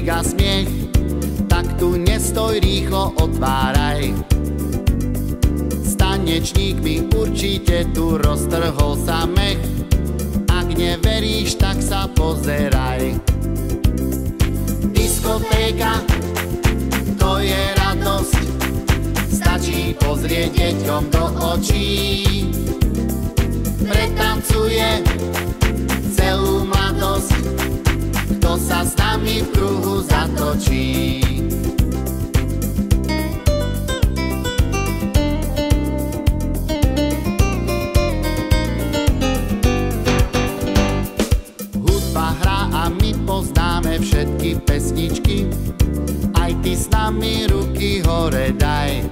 krík a smiech, tak tu nestoj, rýchlo otváraj. Tanečník mi určite tu roztrhol sa mech, ak neveríš, tak sa pozeraj. Diskotéka, to je radosť, stačí pozrieť deťom do očí. Pretancuje celú mladosť, kto sa s nami v kruhu zatočí. Poznáme všetky pesničky, aj ty s nami ruky hore daj.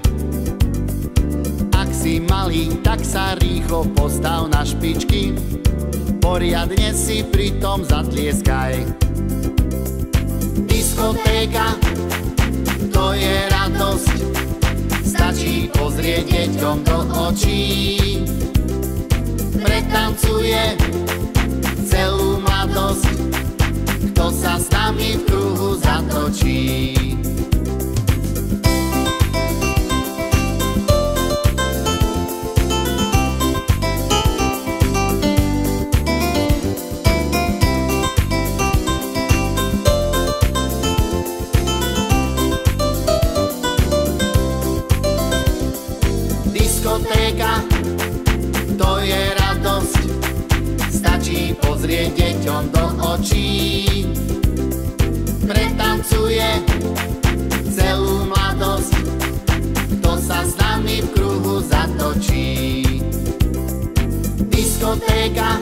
Ak si malý, tak sa rýchlo postav na špičky, poriadne si pritom zatlieskaj. Diskotéka, to je radosť, stačí pozrieť deťom do očí. Pretancuje celú mladosť, kto sa s nami v kruhu zatočí. Diskotéka, to je radosť, stačí pozrieť deťom do očí. Pretancuje celú mladosť, kto sa s nami v kruhu zatočí. Diskotéka,